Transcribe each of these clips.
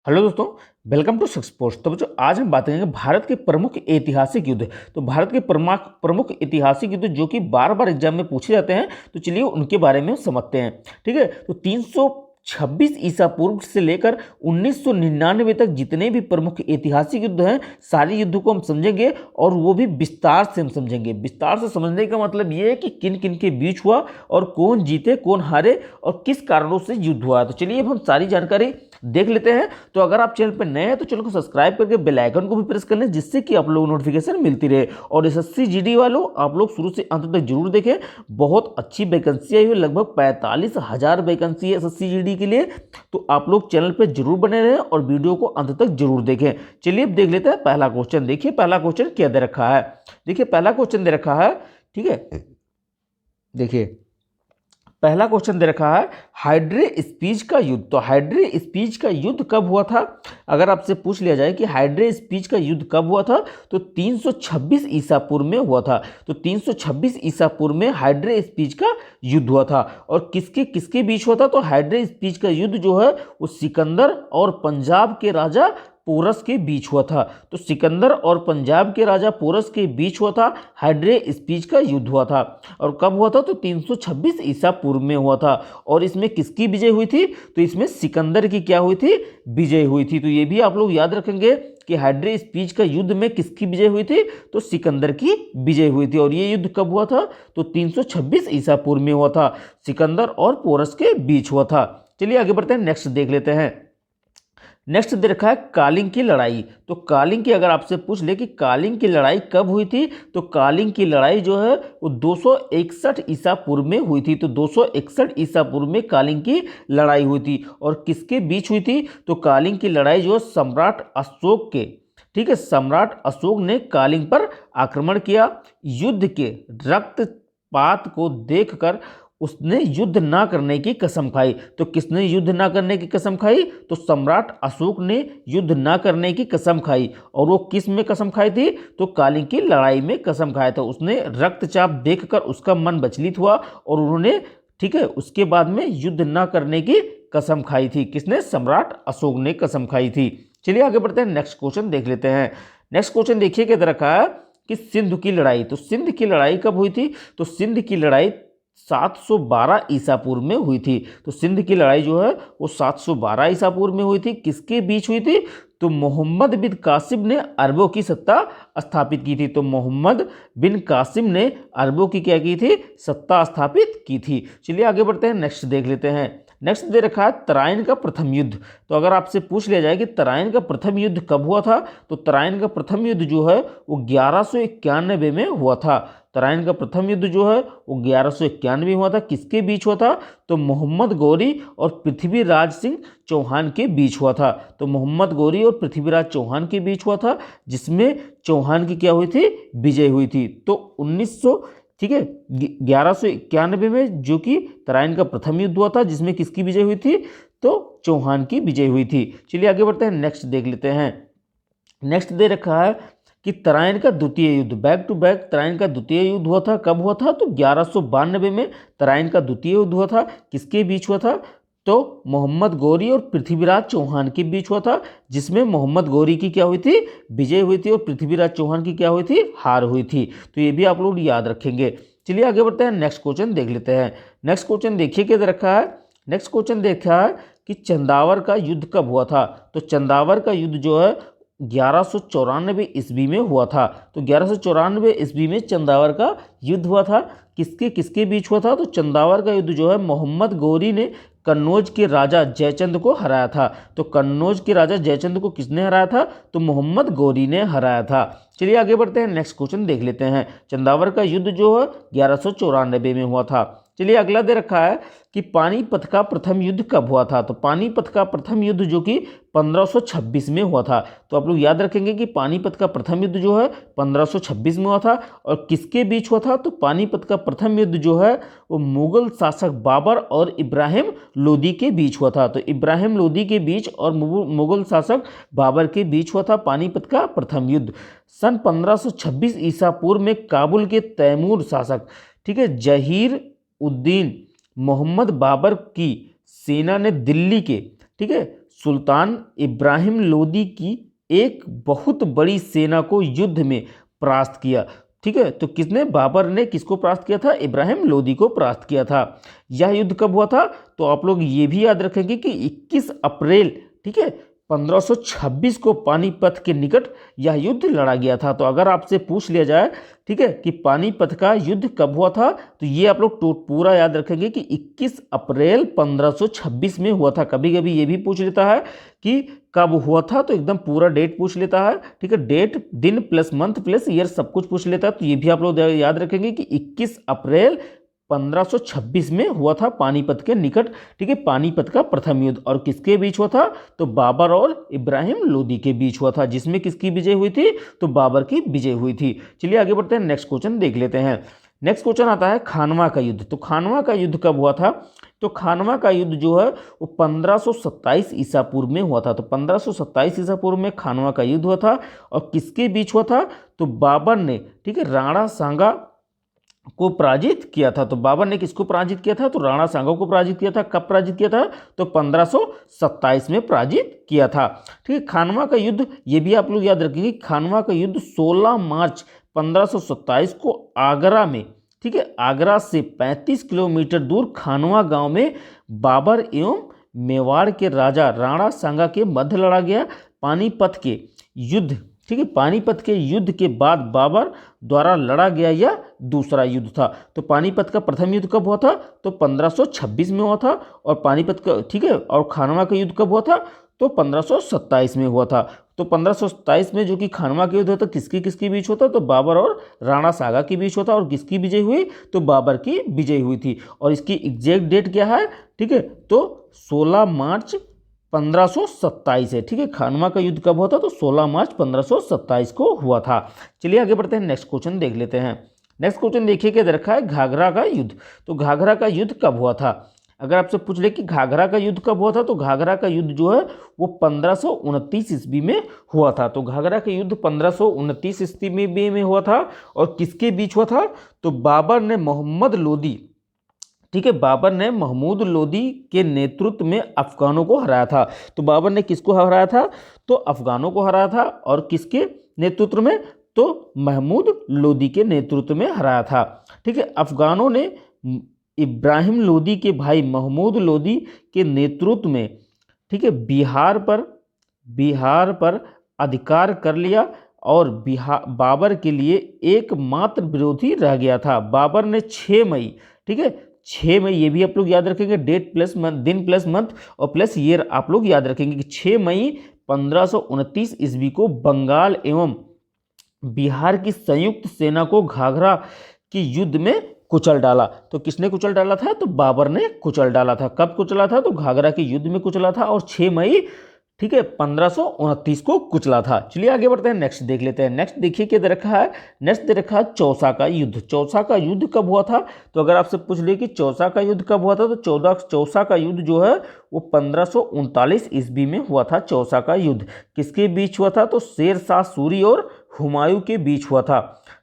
Hello दोस्तों, welcome to sucks post. तो बच्चों, आज हम बात करेंगे भारत के प्रमुख ऐतिहासिक युद्ध। तो भारत के प्रमुख ऐतिहासिक युद्ध जो कि बार बार एग्जाम में पूछे जाते हैं, तो चलिए उनके बारे में समझते हैं। ठीक है, तो 326 ईसा पूर्व से लेकर 1999 तक जितने भी प्रमुख ऐतिहासिक युद्ध हैं, सारे युद्धों को हम समझेंगे और वो भी विस्तार से हम समझेंगे। विस्तार से समझने का मतलब ये है कि किन किन के बीच हुआ और कौन जीते कौन हारे और किस कारणों से युद्ध हुआ। तो चलिए अब हम सारी जानकारी देख लेते हैं। तो अगर आप चैनल पर नए हैं तो चैनल को सब्सक्राइब करके बेल आइकन को भी प्रेस कर लें, जिससे कि आप लोगों को नोटिफिकेशन मिलती रहे। और एसएससी जीडी वालों, आप लोग शुरू से अंत तक जरूर देखें। बहुत अच्छी वैकेंसी आई हुई, लगभग 45,000 वैकेंसी है एसएससी जीडी के लिए। तो आप लोग चैनल पर जरूर बने रहें और वीडियो को अंत तक जरूर देखें। चलिए अब देख लेते हैं पहला क्वेश्चन। देखिए पहला क्वेश्चन क्या दे रखा है। देखिए पहला क्वेश्चन दे रखा है, ठीक है, देखिए पहला क्वेश्चन दे रखा है हाइड्रे स्पीच का युद्ध। तो हाइड्रे स्पीच का युद्ध कब हुआ था? अगर आपसे पूछ लिया जाए कि हाइड्रे स्पीच का युद्ध कब हुआ था, तो 326 ईसा पूर्व में हुआ था। तो 326 ईसा पूर्व में हाइड्रे स्पीच का युद्ध हुआ था। और किसके किसके बीच हुआ था? तो हाइड्रे स्पीच का युद्ध जो है वो सिकंदर और पंजाब के राजा पोरस के बीच हुआ था। तो सिकंदर और पंजाब के राजा पोरस के बीच हुआ था, हाइड्रे स्पीच का युद्ध हुआ था। और कब हुआ था? तो 326 ईसा पूर्व में हुआ था। और इसमें किसकी विजय हुई थी? तो इसमें सिकंदर की क्या हुई थी? विजय हुई थी। तो ये भी आप लोग याद रखेंगे कि हाइड्रे स्पीच का युद्ध में किसकी विजय हुई थी? तो सिकंदर की विजय हुई थी। और ये युद्ध कब हुआ था? तो 326 ईसा पूर्व में हुआ था, सिकंदर और पोरस के बीच हुआ था। चलिए आगे बढ़ते हैं, नेक्स्ट देख लेते हैं। नेक्स्ट दे रखा है कालिंग की लड़ाई। तो कालिंग की अगर आपसे पूछ ले कि कालिंग की लड़ाई कब हुई थी, तो कालिंग की लड़ाई जो है वो 261 ईसा पूर्व में हुई थी। तो 261 ईसा पूर्व में कालिंग की लड़ाई हुई थी। और किसके बीच हुई थी? तो कालिंग की लड़ाई जो सम्राट अशोक के, ठीक है, सम्राट अशोक ने कालिंग पर आक्रमण किया। युद्ध के रक्तपात को देखकर उसने युद्ध ना करने की कसम खाई। तो किसने युद्ध ना करने की कसम खाई? तो सम्राट अशोक ने युद्ध ना करने की कसम खाई। और वो किस में कसम खाई थी? तो कालिंग की लड़ाई में कसम खाया था। उसने रक्तचाप देखकर उसका मन विचलित हुआ और उन्होंने, ठीक है, उसके बाद में युद्ध ना करने की कसम खाई थी। किसने? सम्राट अशोक ने कसम खाई थी। चलिए आगे बढ़ते हैं, नेक्स्ट क्वेश्चन देख लेते हैं। नेक्स्ट क्वेश्चन देखिए क्या रखा है कि सिंधु की लड़ाई। तो सिंध की लड़ाई कब हुई थी? तो सिंध की लड़ाई 712 ईसा पूर्व में हुई थी। तो सिंध की लड़ाई जो है वो 712 ईसा पूर्व में हुई थी। किसके बीच हुई थी? तो मोहम्मद बिन कासिम ने अरबों की सत्ता स्थापित की थी। तो मोहम्मद बिन कासिम ने अरबों की क्या की थी? सत्ता स्थापित की थी। चलिए आगे बढ़ते हैं, नेक्स्ट देख लेते हैं। नेक्स्ट दे रखा है तराइन का प्रथम युद्ध। तो अगर आपसे पूछ लिया जाए कि तराइन का प्रथम युद्ध कब हुआ था, तो तराइन का प्रथम युद्ध जो है वो 1191 में हुआ था। तराइन का प्रथम युद्ध जो है वो 1191 हुआ था। किसके बीच हुआ था? तो मोहम्मद गौरी और पृथ्वीराज सिंह चौहान के बीच हुआ था। तो मोहम्मद गौरी और पृथ्वीराज चौहान के बीच हुआ था, जिसमें चौहान की क्या हुई थी? विजय हुई थी। तो 1900, ठीक है, 1191 में जो कि तराइन का प्रथम युद्ध हुआ था, जिसमें किसकी विजय हुई थी? तो चौहान की विजय हुई थी। चलिए आगे बढ़ते हैं, नेक्स्ट देख लेते हैं। नेक्स्ट दे रखा है कि तराइन का द्वितीय युद्ध, बैक टू बैक तराइन का द्वितीय युद्ध हुआ था। कब हुआ था? तो 1192 में तराइन का द्वितीय युद्ध हुआ था। किसके बीच हुआ था? तो मोहम्मद गौरी और पृथ्वीराज चौहान के बीच हुआ था, जिसमें मोहम्मद गौरी की क्या हुई थी? विजय हुई थी और पृथ्वीराज चौहान की क्या हुई थी? हार हुई थी। तो ये भी आप लोग याद रखेंगे। चलिए आगे बढ़ते हैं, नेक्स्ट क्वेश्चन देख लेते हैं। नेक्स्ट क्वेश्चन देखिए क्या रखा है। नेक्स्ट क्वेश्चन देखा है कि चंदावर का युद्ध कब हुआ था। तो चंदावर का युद्ध जो है 1194 ईस्वी में हुआ था। तो 1194 ईस्वी में चंदावर का युद्ध हुआ था। किसके किसके बीच हुआ था? तो चंदावर का युद्ध जो है मोहम्मद गौरी ने कन्नौज के राजा जयचंद को हराया था। तो कन्नौज के राजा जयचंद को किसने हराया था? तो मोहम्मद गौरी ने हराया था। चलिए आगे बढ़ते हैं, नेक्स्ट क्वेश्चन देख लेते हैं। चंदावर का युद्ध जो है 1194 में हुआ था। चलिए अगला दे रखा है कि पानीपत का प्रथम युद्ध कब हुआ था। तो पानीपत का प्रथम युद्ध जो कि 1526 में हुआ था। तो आप लोग याद रखेंगे कि पानीपत का प्रथम युद्ध जो है 1526 में हुआ था। और किसके बीच हुआ था? तो पानीपत का प्रथम युद्ध जो है वो मुगल शासक बाबर और इब्राहिम लोदी के बीच हुआ था। तो इब्राहिम लोदी के बीच और मुगल शासक बाबर के बीच हुआ था पानीपत का प्रथम युद्ध। सन 1526 ईसा पूर्व में काबुल के तैमूर शासक, ठीक है, जहीर उद्दीन मोहम्मद बाबर की सेना ने दिल्ली के, ठीक है, सुल्तान इब्राहिम लोदी की एक बहुत बड़ी सेना को युद्ध में परास्त किया। ठीक है, तो किसने, बाबर ने किसको परास्त किया था, इब्राहिम लोदी को परास्त किया था। यह युद्ध कब हुआ था, तो आप लोग ये भी याद रखेंगे कि 21 अप्रैल, ठीक है, 1526 को पानीपत के निकट यह युद्ध लड़ा गया था। तो अगर आपसे पूछ लिया जाए, ठीक है, कि पानीपत का युद्ध कब हुआ था, तो ये आप लोग पूरा याद रखेंगे कि 21 अप्रैल 1526 में हुआ था। कभी कभी ये भी पूछ लेता है कि कब हुआ था, तो एकदम पूरा डेट पूछ लेता है। ठीक है, डेट, दिन प्लस मंथ प्लस ईयर सब कुछ पूछ लेता है। तो ये भी आप लोग याद रखेंगे कि 21 अप्रैल 1526 में हुआ था पानीपत के निकट। ठीक है, पानीपत का प्रथम युद्ध, और किसके बीच हुआ था, तो बाबर और इब्राहिम लोदी के बीच हुआ था, जिसमें किसकी विजय हुई थी, तो बाबर की विजय हुई थी। चलिए आगे बढ़ते हैं, नेक्स्ट क्वेश्चन देख लेते हैं। नेक्स्ट क्वेश्चन आता है खानवा का युद्ध। तो खानवा का युद्ध कब हुआ था, तो खानवा का युद्ध जो है वो 1527 ईसा पूर्व में हुआ था। तो 1527 ईसा पूर्व में खानवा का युद्ध हुआ था, और किसके बीच हुआ था, तो बाबर ने, ठीक है, राणा सांगा को पराजित किया था। तो बाबर ने किसको पराजित किया था, तो राणा सांगा को पराजित किया था। कब पराजित किया था, तो 1527 में पराजित किया था। ठीक है, खानवा का युद्ध, ये भी आप लोग याद रखेंगे, खानवा का युद्ध 16 मार्च 1527 को आगरा में, ठीक है, आगरा से 35 किलोमीटर दूर खानवा गांव में बाबर एवं मेवाड़ के राजा राणा सांगा के मध्य लड़ा गया। पानीपत के युद्ध, ठीक है, पानीपत के युद्ध के बाद बाबर द्वारा लड़ा गया यह दूसरा युद्ध था। तो पानीपत का प्रथम युद्ध कब हुआ था, तो 1526 में हुआ था, और पानीपत का, ठीक है, और खानवा का युद्ध कब हुआ था, तो 1527 में हुआ था। तो 1527 में जो कि खानवा का युद्ध होता, किसकी किसके बीच होता, तो बाबर और राणा सांगा के बीच होता, और किसकी विजय हुई, तो बाबर की विजय हुई थी। और इसकी एग्जैक्ट डेट क्या है, ठीक है, तो 16 मार्च 1527 है। ठीक है, खानवा का युद्ध कब हुआ था, तो 16 मार्च 1527 को हुआ था। चलिए आगे बढ़ते हैं, नेक्स्ट क्वेश्चन देख लेते हैं। नेक्स्ट क्वेश्चन देखिए क्या रखा है, घाघरा का युद्ध। तो घाघरा का युद्ध कब हुआ था, अगर आपसे पूछ ले कि घाघरा का युद्ध कब हुआ था, तो घाघरा का युद्ध जो है वो 1529 ईस्वी में हुआ था। तो घाघरा का युद्ध 1529 ईस्वी में हुआ था, और किसके बीच हुआ था, तो बाबर ने मोहम्मद लोदी, ठीक है, बाबर ने महमूद लोदी के नेतृत्व में अफगानों को हराया था। तो बाबर ने किसको हराया था, तो अफगानों को हराया था, और किसके नेतृत्व में, तो महमूद लोदी के नेतृत्व में हराया था। ठीक है, अफगानों ने इब्राहिम लोदी के भाई महमूद लोदी के नेतृत्व में, ठीक है, बिहार पर अधिकार कर लिया, और बाबर के लिए एकमात्र विरोधी रह गया था। बाबर ने 6 मई, ठीक है, 6 मई, ये भी आप लोग याद रखेंगे, डेट प्लस मंथ, दिन प्लस मंथ और प्लस ईयर आप लोग याद रखेंगे कि 6 मई 1529 ईस्वी को बंगाल एवं बिहार की संयुक्त सेना को घाघरा के युद्ध में कुचल डाला। तो किसने कुचल डाला था, तो बाबर ने कुचल डाला था। कब कुचला था, तो घाघरा के युद्ध में कुचला था, और 6 मई, ठीक है, 1529 को कुचला था। चलिए आगे बढ़ते हैं, नेक्स्ट देख लेते हैं। नेक्स्ट देखिए क्या दे रखा है, नेक्स्ट दे रखा है चौसा का युद्ध। चौसा का युद्ध कब हुआ था, तो अगर आपसे पूछ ले कि चौसा का युद्ध कब हुआ था, तो चौसा का युद्ध जो है वो 1539 ईस्वी में हुआ था। चौसा का युद्ध किसके बीच हुआ था, तो शेर शाह सूरी और हुमायूं के बीच हुआ था।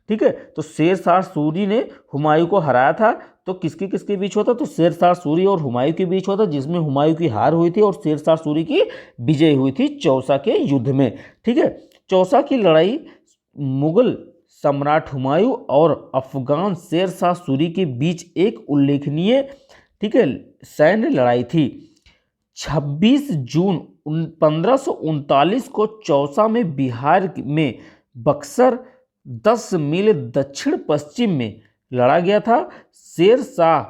ठीक है, तो शेर शाह सूरी ने हुमायूं को हराया था। तो किसके किसके बीच होता, तो शेर शाह सूरी और हुमायूं के बीच होता, जिसमें हुमायूं की हार हुई थी और शेर शाह सूरी की विजय हुई थी चौसा के युद्ध में। ठीक है, चौसा की लड़ाई मुगल सम्राट हुमायूं और अफगान शेर शाह सूरी के बीच एक उल्लेखनीय, ठीक है, सैन्य लड़ाई थी। 26 जून 1539 को चौसा में बिहार में बक्सर 10 मील दक्षिण पश्चिम में लड़ा गया था। शेर शाह,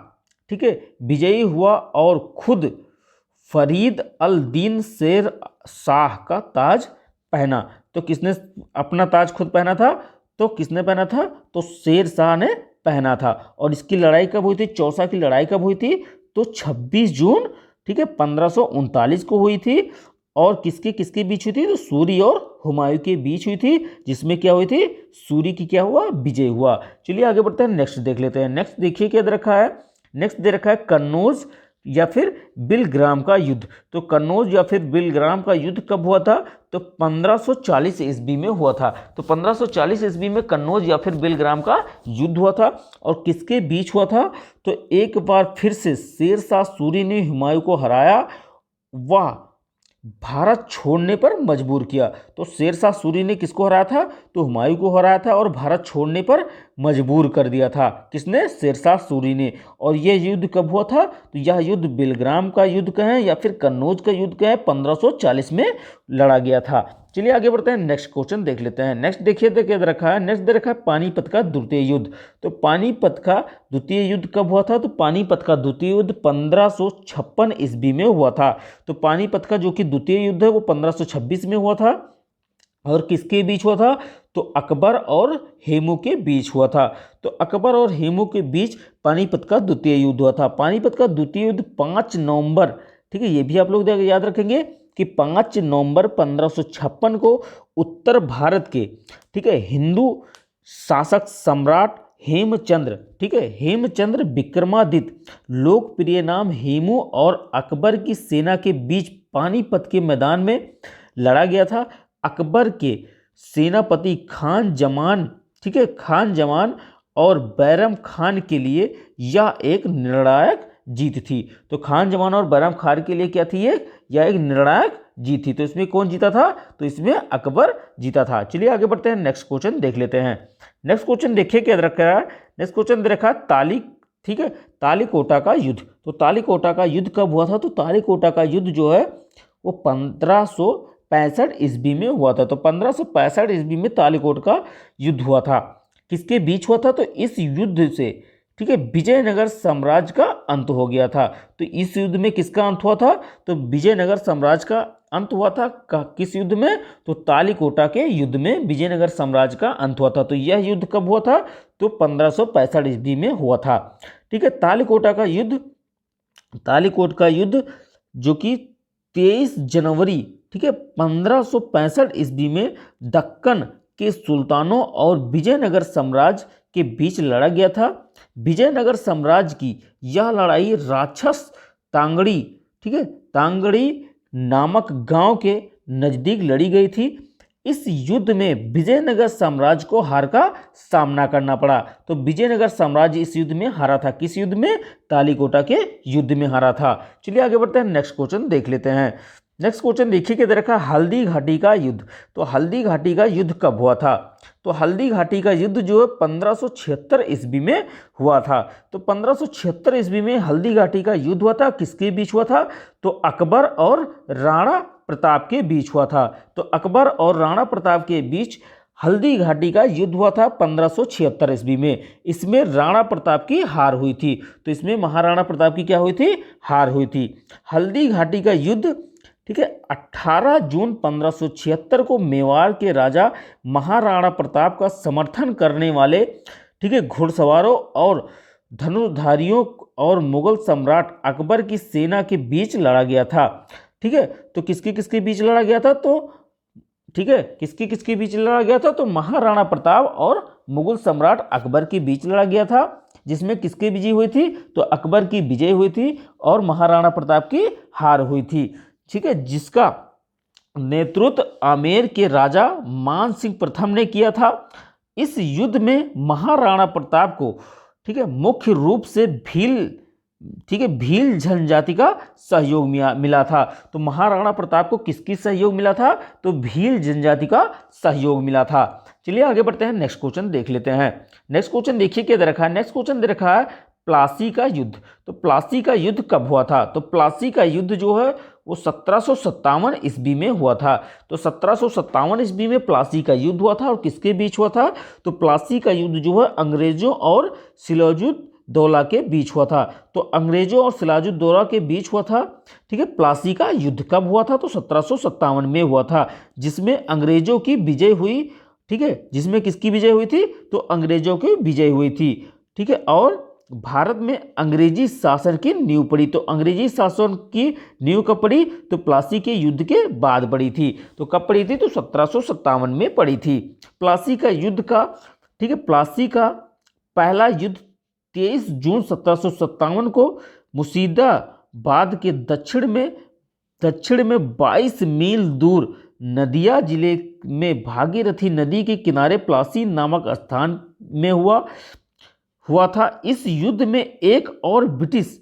ठीक है, विजयी हुआ और खुद फरीद अल दीन शेर शाह का ताज पहना। तो किसने अपना ताज खुद पहना था, तो किसने पहना था, तो शेर शाह ने पहना था। और इसकी लड़ाई कब हुई थी, चौसा की लड़ाई कब हुई थी, तो 26 जून, ठीक है, 1539 को हुई थी। और किसके किसके बीच हुई थी, तो सूरी और हुमायूं के बीच हुई थी, जिसमें क्या हुई थी, सूरी की क्या हुआ, विजय हुआ। चलिए आगे बढ़ते हैं, नेक्स्ट देख लेते हैं। नेक्स्ट देखिए क्या दे रखा है, नेक्स्ट दे रखा है कन्नौज या फिर बिलग्राम का युद्ध। तो कन्नौज या फिर बिलग्राम का युद्ध कब हुआ था, तो 1540 ईस्वी में हुआ था। तो 1540 ईस्वी में कन्नौज या फिर बिलग्राम का युद्ध हुआ था। और किसके बीच हुआ था, तो एक बार फिर से शेर शाह सूरी ने हुमायूं को हराया। वह भारत छोड़ने पर मजबूर किया। तो शेरशाह सूरी ने किसको हराया था? तो हुमायूं को हराया था और भारत छोड़ने पर मजबूर कर दिया था। किसने? शेरशाह सूरी ने। और यह युद्ध कब हुआ था? तो यह युद्ध बेलग्राम का युद्ध कहें या फिर कन्नौज का युद्ध कहें, 1540 में लड़ा गया था। चलिए आगे बढ़ते हैं, नेक्स्ट क्वेश्चन देख लेते हैं। नेक्स्ट देखिए तो क्या दे रखा है? नेक्स्ट दे रखा है पानीपत का द्वितीय युद्ध। तो पानीपत का द्वितीय युद्ध कब हुआ था? तो पानीपत का द्वितीय युद्ध 1556 ईस्वी में हुआ था। तो पानीपत का जो कि द्वितीय युद्ध है वो 1526 में हुआ था। और किसके बीच हुआ था? तो अकबर और हेमू के बीच हुआ था। तो अकबर और हेमू के बीच पानीपत का द्वितीय युद्ध हुआ था। पानीपत का द्वितीय युद्ध 5 नवंबर, ठीक है, ये भी आप लोग याद रखेंगे कि 5 नवंबर 1556 को उत्तर भारत के, ठीक है, हिंदू शासक सम्राट हेमचंद्र, ठीक है, हेमचंद्र विक्रमादित्य, लोकप्रिय नाम हेमू और अकबर की सेना के बीच पानीपत के मैदान में लड़ा गया था। अकबर के सेनापति खान जमान, ठीक है, खान जमान और बैरम खान के लिए यह एक निर्णायक जीत थी। तो खान जमान और बैरम खान के लिए क्या थी? यह एक निर्णायक जीत थी। तो इसमें कौन जीता था? तो इसमें अकबर जीता था। चलिए आगे बढ़ते हैं, नेक्स्ट क्वेश्चन देख लेते हैं। नेक्स्ट क्वेश्चन देखिए क्या रखा है। नेक्स्ट क्वेश्चन दे रखा है ताली, ठीक है, तालीकोटा का युद्ध। तो तालीकोटा का युद्ध कब हुआ था? तो तालीकोटा का युद्ध जो है वो 1565 ईस्वी में हुआ था। तो 1565 ईस्वी में तालीकोट का युद्ध हुआ था। किसके बीच हुआ था? तो इस युद्ध से, ठीक है, विजयनगर साम्राज्य का अंत हो गया था। तो इस युद्ध में किसका अंत हुआ था? तो विजयनगर साम्राज्य का अंत हुआ था। किस युद्ध में? तो तालीकोटा के युद्ध में विजयनगर साम्राज्य का अंत हुआ था। तो यह युद्ध कब हुआ था? तो 1565 ईस्वी में हुआ था। ठीक है, तालीकोटा का युद्ध, तालीकोट का युद्ध जो कि 23 जनवरी, ठीक है, 1565 ईस्वी में दक्कन के सुल्तानों और विजयनगर साम्राज्य के बीच लड़ा गया था। विजयनगर साम्राज्य की यह लड़ाई राक्षस तांगड़ी, ठीक है, तांगड़ी नामक गांव के नजदीक लड़ी गई थी। इस युद्ध में विजयनगर साम्राज्य को हार का सामना करना पड़ा। तो विजयनगर साम्राज्य इस युद्ध में हारा था। किस युद्ध में? तालीकोटा के युद्ध में हारा था। चलिए आगे बढ़ते हैं, नेक्स्ट क्वेश्चन देख लेते हैं। नेक्स्ट क्वेश्चन देखिए कि देखा हल्दी घाटी का युद्ध। तो हल्दी घाटी का युद्ध कब हुआ था? तो हल्दी घाटी का युद्ध जो है 1576 ईस्वी में हुआ था। तो 1576 ईस्वी में हल्दी घाटी का युद्ध हुआ था। किसके बीच हुआ था? तो अकबर और राणा प्रताप के बीच हुआ था। तो अकबर और राणा प्रताप के बीच हल्दी घाटी का युद्ध हुआ था 1576 ईस्वी में। इसमें राणा प्रताप की हार हुई थी। तो इसमें महाराणा प्रताप की क्या हुई थी? हार हुई थी। हल्दी घाटी का युद्ध, ठीक है, 18 जून 1576 को मेवाड़ के राजा महाराणा प्रताप का समर्थन करने वाले, ठीक है, घुड़सवारों और धनुर्धारियों और मुगल सम्राट अकबर की सेना के बीच लड़ा गया था। ठीक है, तो किसके किसके बीच लड़ा गया था? तो ठीक है, किसके किसके बीच लड़ा गया था? तो महाराणा प्रताप और मुगल सम्राट अकबर के बीच लड़ा गया था। जिसमें किसकी विजय हुई थी? तो अकबर की विजय हुई थी और महाराणा प्रताप की हार हुई थी। ठीक है, जिसका नेतृत्व आमेर के राजा मान सिंह प्रथम ने किया था। इस युद्ध में महाराणा प्रताप को, ठीक है, मुख्य रूप से भील, ठीक है, भील जनजाति का सहयोग मिला था। तो महाराणा प्रताप को किसकी सहयोग मिला था? तो भील जनजाति का सहयोग मिला था। चलिए आगे बढ़ते हैं, नेक्स्ट क्वेश्चन देख लेते हैं। नेक्स्ट क्वेश्चन देखिए क्या दे रखा है। नेक्स्ट क्वेश्चन दे रखा है प्लासी का युद्ध। तो प्लासी का युद्ध कब हुआ था? तो प्लासी का युद्ध जो है वो 1757 ईस्वी में हुआ था। तो 1757 ईस्वी में प्लासी का युद्ध हुआ था। और किसके बीच हुआ था? तो प्लासी का युद्ध जो है अंग्रेजों और सिराजुद्दौला दौला के बीच हुआ था। तो अंग्रेजों और सिराजुद्दौला के बीच हुआ था। ठीक है, प्लासी का युद्ध कब हुआ था? तो 1757 में हुआ था, जिसमें अंग्रेजों की विजय हुई। ठीक है, जिसमें किसकी विजय हुई थी? तो अंग्रेजों की विजय हुई थी। ठीक है, और भारत में अंग्रेजी शासन की नींव पड़ी। तो अंग्रेजी शासन की नींव कब पड़ी? तो प्लासी के युद्ध के बाद पड़ी थी। तो कब पड़ी थी? तो 1757 में पड़ी थी। प्लासी का युद्ध का, ठीक है, प्लासी का पहला युद्ध 23 जून 1757 को मुर्शिदाबाद के दक्षिण में 22 मील दूर नदिया जिले में भागीरथी नदी के किनारे प्लासी नामक स्थान में हुआ था। इस युद्ध में एक और ब्रिटिश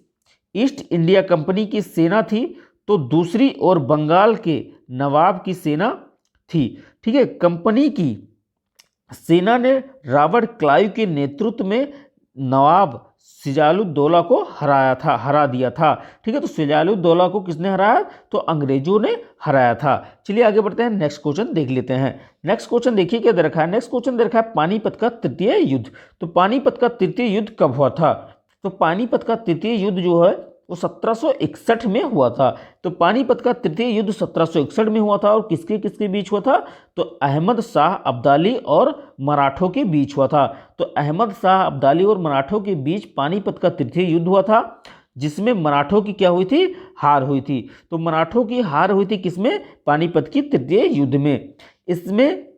ईस्ट इंडिया कंपनी की सेना थी। तो दूसरी ओर बंगाल के नवाब की सेना थी। ठीक है, कंपनी की सेना ने रॉबर्ट क्लाइव के नेतृत्व में नवाब सिराजुद्दौला को हरा दिया था। ठीक है, तो सिराजुद्दौला को किसने हराया? तो अंग्रेजों ने हराया था। चलिए आगे बढ़ते हैं, नेक्स्ट क्वेश्चन देख लेते हैं। नेक्स्ट क्वेश्चन देखिए क्या दे रखा है। नेक्स्ट क्वेश्चन दे रखा है पानीपत का तृतीय युद्ध। तो पानीपत का तृतीय युद्ध कब हुआ था? तो पानीपत का तृतीय युद्ध जो है वो 1761 में हुआ था। तो पानीपत का तृतीय युद्ध 1761 में हुआ था और किसके किसके बीच हुआ था? तो अहमद शाह अब्दाली और मराठों के बीच हुआ था। तो अहमद शाह अब्दाली और मराठों के बीच पानीपत का तृतीय युद्ध हुआ था, जिसमें मराठों की क्या हुई थी? हार हुई थी। तो मराठों की हार हुई थी किसमें? पानीपत की तृतीय युद्ध में। इसमें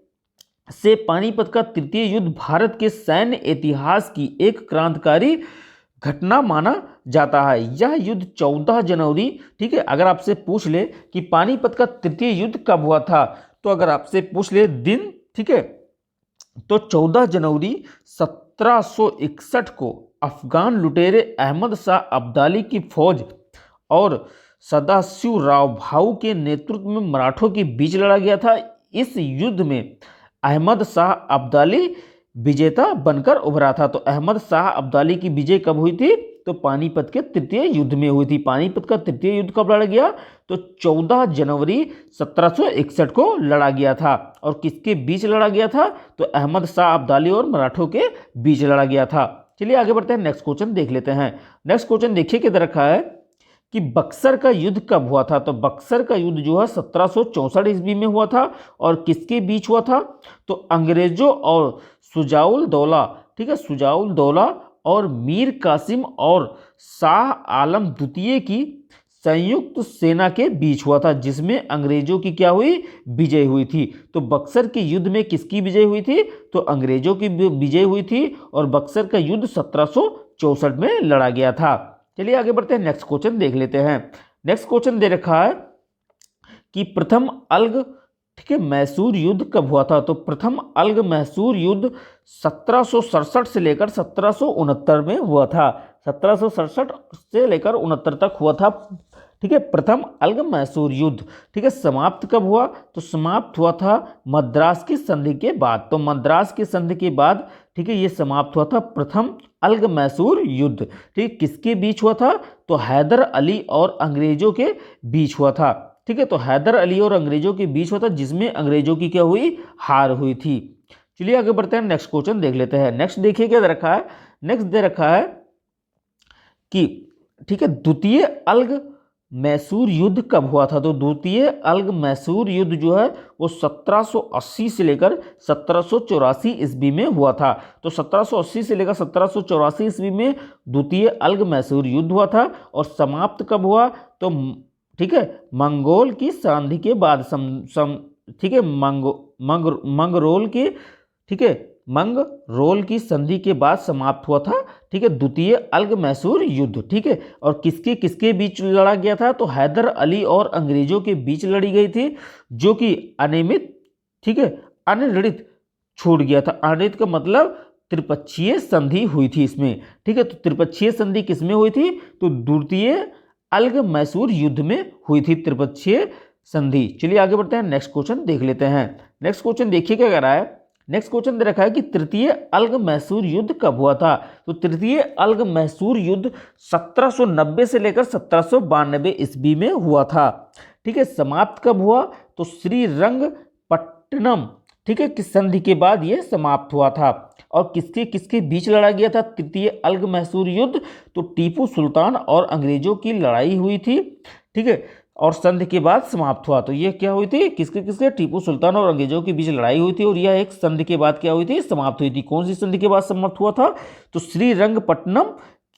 से पानीपत का तृतीय युद्ध भारत के सैन्य इतिहास की एक क्रांतिकारी घटना माना जाता है। यह युद्ध 14 जनवरी, ठीक है, अगर आपसे पूछ ले कि पानीपत का तृतीय युद्ध कब हुआ था, तो अगर आपसे पूछ ले दिन, ठीक है, तो 14 जनवरी 1761 को अफगान लुटेरे अहमद शाह अब्दाली की फौज और सदाशिवराव भाऊ के नेतृत्व में मराठों के बीच लड़ा गया था। इस युद्ध में अहमद शाह अब्दाली विजेता बनकर उभरा था। तो अहमद शाह अब्दाली की विजय कब हुई थी? तो पानीपत के तृतीय युद्ध में हुई थी। पानीपत का तृतीय युद्ध कब लड़ा गया? तो 14 जनवरी 1761 को लड़ा गया था। और किसके बीच लड़ा गया था? तो अहमद शाह अब्दाली और मराठों के बीच लड़ा गया था। चलिए आगे बढ़ते हैं, नेक्स्ट क्वेश्चन देख लेते हैं। नेक्स्ट क्वेश्चन देखिए किधर रखा है कि बक्सर का युद्ध कब हुआ था? तो बक्सर का युद्ध जो है 1764 ईस्वी में हुआ था और किसके बीच हुआ था? तो अंग्रेजों और शुजाउल-दौला, ठीक है, शुजाउल-दौला और मीर कासिम और शाह आलम द्वितीय की संयुक्त सेना के बीच हुआ था, जिसमें अंग्रेजों की क्या हुई? विजय हुई थी। तो बक्सर के युद्ध में किसकी विजय हुई थी? तो अंग्रेजों की विजय हुई थी और बक्सर का युद्ध 1764 में लड़ा गया था। चलिए आगे बढ़ते हैं, नेक्स्ट क्वेश्चन देख लेते हैं। नेक्स्ट क्वेश्चन दे रखा है कि प्रथम अल्ग, ठीक है, मैसूर युद्ध कब हुआ था? तो प्रथम अल्ग मैसूर युद्ध 1767 से लेकर 1769 में हुआ था। 1767 से लेकर 69 तक हुआ था। ठीक है, प्रथम अल्ग मैसूर युद्ध, ठीक है, समाप्त कब हुआ? तो समाप्त हुआ था मद्रास की संधि के बाद। तो मद्रास की संधि के बाद, ठीक है, ये समाप्त हुआ था प्रथम अल्ग मैसूर युद्ध। ठीक, किसके बीच हुआ था? तो हैदर अली और अंग्रेजों के बीच हुआ था। ठीक है, तो हैदर अली और अंग्रेजों के बीच हुआ था, जिसमें अंग्रेजों की क्या हुई? हार हुई थी। चलिए आगे बढ़ते हैं, नेक्स्ट क्वेश्चन देख लेते हैं। नेक्स्ट देखिए क्या दे रखा है। नेक्स्ट दे रखा है कि, ठीक है, द्वितीय अल्ग मैसूर युद्ध कब हुआ था? तो द्वितीय अल्ग मैसूर युद्ध जो है वो 1780 से लेकर 1784 ईस्वी में हुआ था। तो 1780 से लेकर 1784 ईस्वी में द्वितीय अल्ग मैसूर युद्ध हुआ था और समाप्त कब हुआ? तो ठीक है, मंगोल की संधि के बाद ठीक है, मंगरोल की, ठीक है, मंगरोल की संधि के बाद समाप्त हुआ था। ठीक है, द्वितीय अल्ग मैसूर युद्ध। ठीक है, और किसके किसके बीच लड़ा गया था? तो हैदर अली और अंग्रेजों के बीच लड़ी गई थी, जो कि अनियमित, ठीक है, अनिर्णित छूट गया था। अनिर्णित का मतलब त्रिपक्षीय संधि हुई थी इसमें। ठीक है, तो त्रिपक्षीय संधि किसमें हुई थी? तो द्वितीय अल्ग मैसूर युद्ध में हुई थी त्रिपक्षीय संधि। चलिए आगे बढ़ते हैं, नेक्स्ट क्वेश्चन देख लेते हैं। नेक्स्ट क्वेश्चन देखिए क्या कह रहा है। नेक्स्ट क्वेश्चन दे रखा है कि तृतीय अल्ग मैसूर युद्ध कब हुआ था? तो तृतीय अल्ग मैसूर युद्ध 1790 से लेकर 1792 ईस्वी में हुआ था। ठीक है, समाप्त कब हुआ? तो श्रीरंगपट्टनम, ठीक है, की संधि के बाद यह समाप्त हुआ था। और किसके किसके बीच लड़ा गया था तृतीय अल्ग मैसूर युद्ध? तो टीपू सुल्तान और अंग्रेजों की लड़ाई हुई थी। ठीक है, और संधि के बाद समाप्त हुआ। तो ये क्या हुई थी? किसके किसके? टीपू सुल्तान और अंग्रेजों के बीच लड़ाई हुई थी और यह एक संधि के बाद क्या हुई थी? समाप्त हुई थी। कौन सी संधि के बाद समाप्त हुआ था? तो श्रीरंगपट्टनम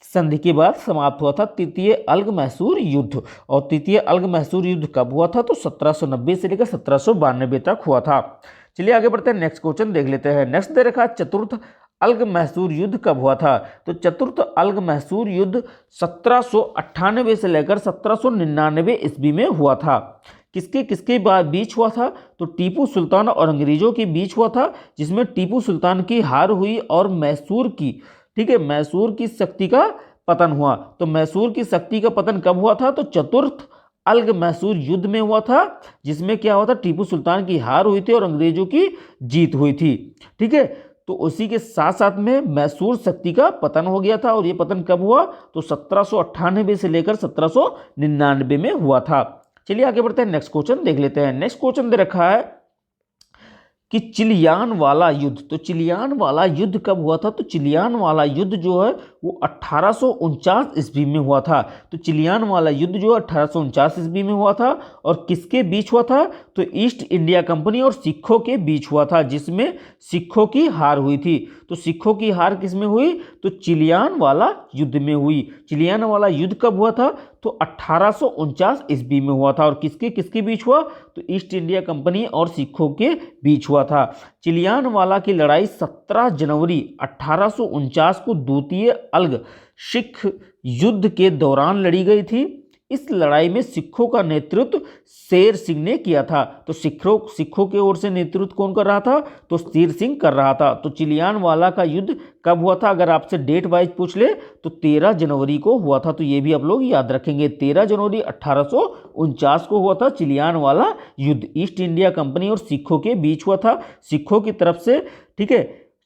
संधि के बाद समाप्त हुआ था तृतीय अल्ग मैसूर युद्ध। और तृतीय अल्ग मैसूर युद्ध कब हुआ था? तो 1790 से लेकर 1792 तक हुआ था। चलिए आगे बढ़ते हैं, नेक्स्ट क्वेश्चन देख लेते हैं। नेक्स्ट दे रखा चतुर्थ अल्ग मैसूर युद्ध कब हुआ था? तो चतुर्थ अल्ग मैसूर युद्ध 1798 से लेकर 1799 ईस्वी में हुआ था। किसके किसके बीच हुआ था? तो टीपू सुल्तान और अंग्रेजों के बीच हुआ था, जिसमें टीपू सुल्तान की हार हुई और मैसूर की, ठीक है, मैसूर की शक्ति का पतन हुआ। तो मैसूर की शक्ति का पतन कब हुआ था? तो चतुर्थ अलग मैसूर युद्ध में हुआ था, जिसमें क्या हुआ था, टीपू सुल्तान की हार हुई थी और अंग्रेजों की जीत हुई थी। ठीक है, तो उसी के साथ साथ में मैसूर शक्ति का पतन हो गया था। और ये पतन कब हुआ, तो 1798 से लेकर 1799 में हुआ था। चलिए आगे बढ़ते हैं, नेक्स्ट क्वेश्चन देख लेते हैं। नेक्स्ट क्वेश्चन दे रखा है कि चिलियान वाला युद्ध। तो चिलियान वाला युद्ध कब हुआ था, तो चिलियान वाला युद्ध जो है वो 1849 ईस्वी में हुआ था। तो चिलियान वाला युद्ध जो है 1849 ईस्वी में हुआ था। और किसके बीच हुआ था, तो ईस्ट इंडिया कंपनी और सिखों के बीच हुआ था, जिसमें सिखों की हार हुई थी। तो सिखों की हार किस में हुई, तो चिलियान वाला युद्ध में हुई। चिलियान वाला युद्ध कब हुआ था, तो 1849 ईस्वी में हुआ था। और किसके किसके बीच हुआ, तो ईस्ट इंडिया कंपनी और सिखों के बीच हुआ था। चिलियान वाला की लड़ाई 17 जनवरी 1849 को द्वितीय अलग सिख युद्ध के दौरान लड़ी गई थी। इस लड़ाई में सिखों का नेतृत्व शेर सिंह ने किया था। तो सिखों की ओर से नेतृत्व कौन कर रहा था, तो शेर सिंह कर रहा था। तो चिलियान वाला का युद्ध कब हुआ था, अगर आपसे डेट वाइज पूछ ले तो 13 जनवरी को हुआ था। तो ये भी आप लोग याद रखेंगे, 13 जनवरी 1849 को हुआ था चिलियान वाला युद्ध। ईस्ट इंडिया कंपनी और सिखों के बीच हुआ था, सिखों की तरफ से। ठीक है,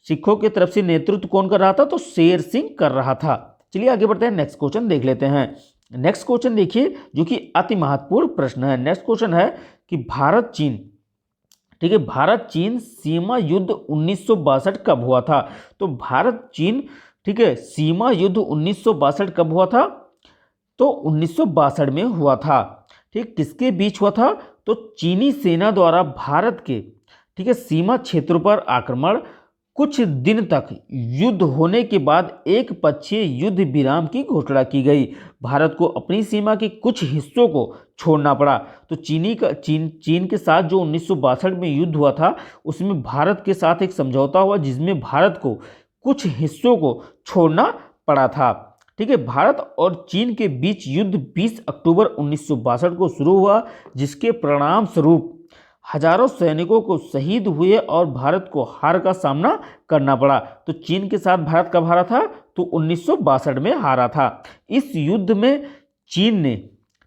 सिखों की तरफ से नेतृत्व कौन कर रहा था, तो शेर सिंह कर रहा था। चलिए आगे बढ़ते हैं, नेक्स्ट क्वेश्चन देख लेते हैं। नेक्स्ट क्वेश्चन देखिए, जो कि अति महत्वपूर्ण प्रश्न है। नेक्स्ट क्वेश्चन है कि भारत चीन, ठीक है, भारत चीन सीमा युद्ध 1962 कब हुआ था। तो भारत चीन, ठीक है, सीमा युद्ध 1962 कब हुआ था, तो 1962 में हुआ था। ठीक, किसके बीच हुआ था, तो चीनी सेना द्वारा भारत के, ठीक है, सीमा क्षेत्रों पर आक्रमण। कुछ दिन तक युद्ध होने के बाद एक पक्षीय युद्ध विराम की घोषणा की गई। भारत को अपनी सीमा के कुछ हिस्सों को छोड़ना पड़ा। तो चीन के साथ जो 1962 में युद्ध हुआ था, उसमें भारत के साथ एक समझौता हुआ, जिसमें भारत को कुछ हिस्सों को छोड़ना पड़ा था। ठीक है, भारत और चीन के बीच युद्ध 20 अक्टूबर 1962 को शुरू हुआ, जिसके परिणाम स्वरूप हजारों सैनिकों को शहीद हुए और भारत को हार का सामना करना पड़ा। तो चीन के साथ भारत कब हारा था, तो 1962 में हारा था। इस युद्ध में चीन ने,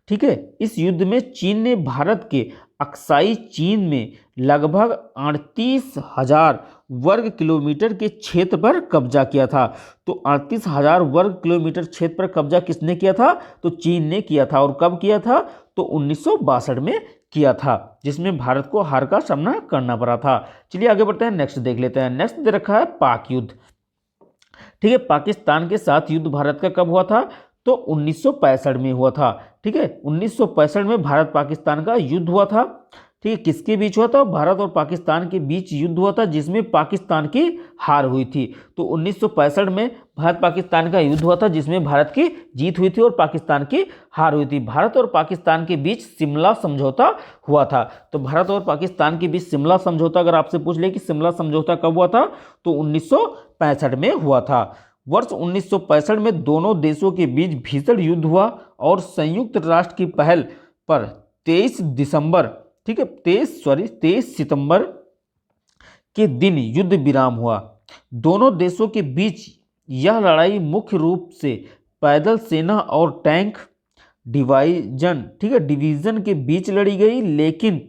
ठीक है, इस युद्ध में चीन ने भारत के अक्साई चीन में लगभग 38,000 वर्ग किलोमीटर के क्षेत्र पर कब्जा किया था। तो 38,000 वर्ग किलोमीटर क्षेत्र पर कब्जा किसने किया था, तो चीन ने किया था। और कब किया था, तो 1962 में किया था, जिसमें भारत को हार का सामना करना पड़ा था। चलिए आगे बढ़ते हैं, नेक्स्ट देख लेते हैं। नेक्स्ट दे रखा है पाक युद्ध। ठीक है, पाकिस्तान के साथ युद्ध भारत का कब हुआ था, तो 1965 में हुआ था। ठीक है, 1965 में भारत पाकिस्तान का युद्ध हुआ था। ठीक है, किसके बीच हुआ था, भारत और पाकिस्तान के बीच युद्ध हुआ था, जिसमें पाकिस्तान की हार हुई थी। तो 1965 में भारत पाकिस्तान का युद्ध हुआ था, जिसमें भारत की जीत हुई थी और पाकिस्तान की हार हुई थी। भारत और पाकिस्तान के बीच शिमला समझौता हुआ था। तो भारत और पाकिस्तान के बीच शिमला समझौता, अगर आपसे पूछ ले कि शिमला समझौता कब हुआ था, तो 1965 में हुआ था। वर्ष 1965 में दोनों देशों के बीच भीषण युद्ध हुआ और संयुक्त राष्ट्र की पहल पर 23 दिसंबर, ठीक है, 23 सितंबर के दिन युद्ध विराम हुआ। दोनों देशों के बीच यह लड़ाई मुख्य रूप से पैदल सेना और टैंक डिवीजन, ठीक है, डिवीजन के बीच लड़ी गई, लेकिन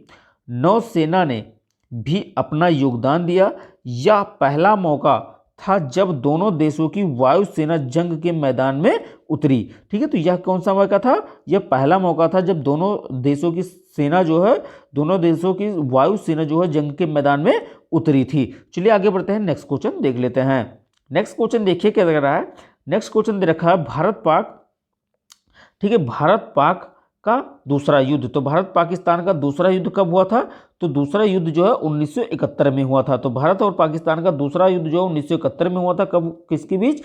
नौसेना ने भी अपना योगदान दिया। यह पहला मौका था जब दोनों देशों की वायुसेना जंग के मैदान में उतरी। ठीक है, तो यह कौन सा मौका था, यह पहला मौका था जब दोनों देशों की सेना जो है, दोनों देशों की वायुसेना जो है जंग के मैदान में उतरी थी। चलिए आगे बढ़ते हैं, नेक्स्ट क्वेश्चन देख लेते हैं। नेक्स्ट क्वेश्चन देखिए क्या लग रहा है। नेक्स्ट क्वेश्चन दे रखा है भारत पाक, ठीक है, भारत पाक का दूसरा युद्ध। तो भारत पाकिस्तान का दूसरा युद्ध कब हुआ था, तो दूसरा युद्ध जो है 1971 में हुआ था। तो भारत और पाकिस्तान का दूसरा युद्ध जो है 1971 में हुआ था। कब, किसके बीच,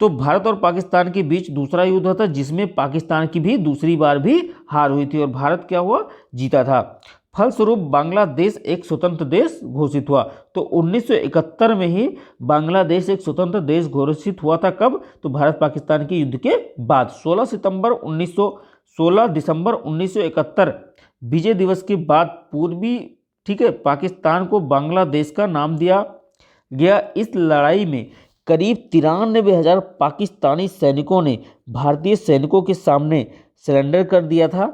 तो भारत और पाकिस्तान के बीच दूसरा युद्ध हुआ था, जिसमें पाकिस्तान की भी दूसरी बार भी हार हुई थी और भारत क्या हुआ, जीता था। फलस्वरूप बांग्लादेश एक स्वतंत्र देश घोषित हुआ। तो 1971 में ही बांग्लादेश एक स्वतंत्र देश घोषित हुआ था। कब, तो भारत पाकिस्तान के युद्ध के बाद 16 दिसंबर 1971 विजय दिवस के बाद पूर्वी, ठीक है, पाकिस्तान को बांग्लादेश का नाम दिया गया। इस लड़ाई में करीब 93,000 पाकिस्तानी सैनिकों ने भारतीय सैनिकों के सामने सरेंडर कर दिया था।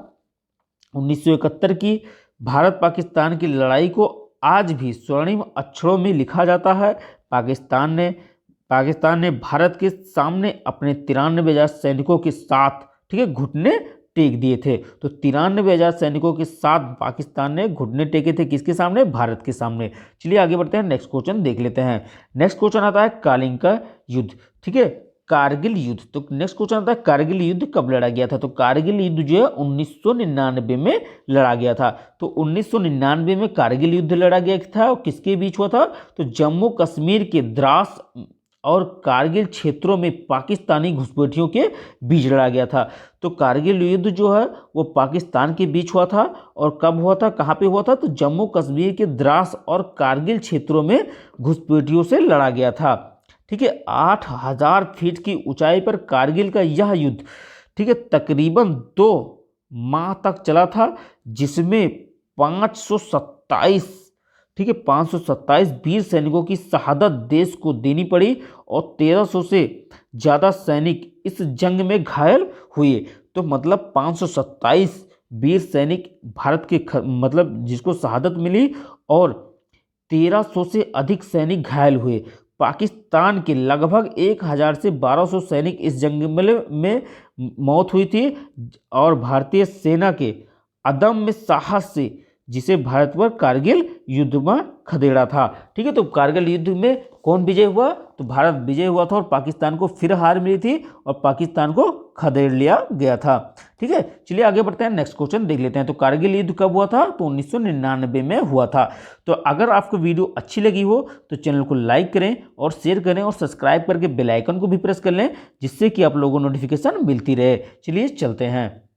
1971 की भारत पाकिस्तान की लड़ाई को आज भी स्वर्णिम अक्षरों में लिखा जाता है। पाकिस्तान ने भारत के सामने अपने 93,000 सैनिकों के साथ, ठीक है, घुटने टेक दिए थे। तो 93,000 सैनिकों के साथ पाकिस्तान ने घुटने टेके थे, किसके सामने? भारत के सामने। चलिए आगे बढ़ते हैं, नेक्स्ट क्वेश्चन देख लेते हैं। नेक्स्ट क्वेश्चन आता है कालिंग का युद्ध, ठीक है, कारगिल युद्ध। तो नेक्स्ट क्वेश्चन आता है कारगिल युद्ध कब लड़ा गया था? तो कारगिल युद्ध जो है 1999 में लड़ा गया था। तो 1999 में कारगिल युद्ध लड़ा गया था और किसके बीच हुआ था? तो जम्मू कश्मीर के द्रास और कारगिल क्षेत्रों में पाकिस्तानी घुसपैठियों के बीच लड़ा गया था। तो कारगिल युद्ध जो है वो पाकिस्तान के बीच हुआ था। और कब हुआ था, कहाँ पे हुआ था? तो जम्मू कश्मीर के द्रास और कारगिल क्षेत्रों में घुसपैठियों से लड़ा गया था, ठीक है। 8,000 फीट की ऊंचाई पर कारगिल का यह युद्ध, ठीक है, तकरीबन 2 माह तक चला था, जिसमें 527, ठीक है, 527 वीर सैनिकों की शहादत देश को देनी पड़ी और 1300 से ज़्यादा सैनिक इस जंग में घायल हुए। तो मतलब 527 वीर सैनिक भारत के मतलब जिसको शहादत मिली और 1300 से अधिक सैनिक घायल हुए। पाकिस्तान के लगभग 1,000 से 1,200 सैनिक इस जंग में मौत हुई थी और भारतीय सेना के अदम्य साहस से जिसे भारत पर कारगिल युद्ध में खदेड़ा था, ठीक है। तो कारगिल युद्ध में कौन विजय हुआ? तो भारत विजय हुआ था और पाकिस्तान को फिर हार मिली थी और पाकिस्तान को खदेड़ लिया गया था, ठीक है। चलिए आगे बढ़ते हैं, नेक्स्ट क्वेश्चन देख लेते हैं। तो कारगिल युद्ध कब हुआ था? तो 1999 में हुआ था। तो अगर आपको वीडियो अच्छी लगी हो तो चैनल को लाइक करें और शेयर करें और सब्सक्राइब करके बेल आइकन को भी प्रेस कर लें, जिससे कि आप लोगों को नोटिफिकेशन मिलती रहे। चलिए चलते हैं।